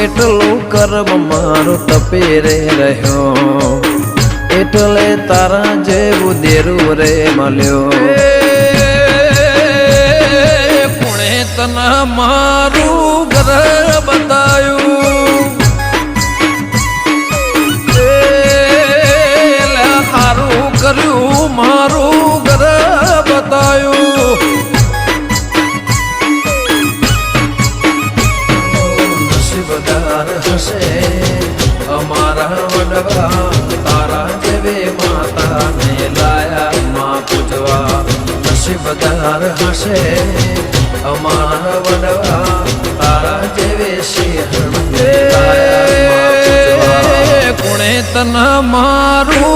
કેટલું કર્મ મારું તપી રે રહ્યો એટલે તારા જેવું દેરું રે મળ્યો કોણે તને મારું ઘર બતાયું સારું કર્યું મારું ઘર બતાયું નસીબદાર હશે અમારા વડવા તારા જેવે માતાને લાયા માં પૂજવા નસીબદાર હશે અમારા વડવા તારા જેવે સિંહ કોણે તને મારું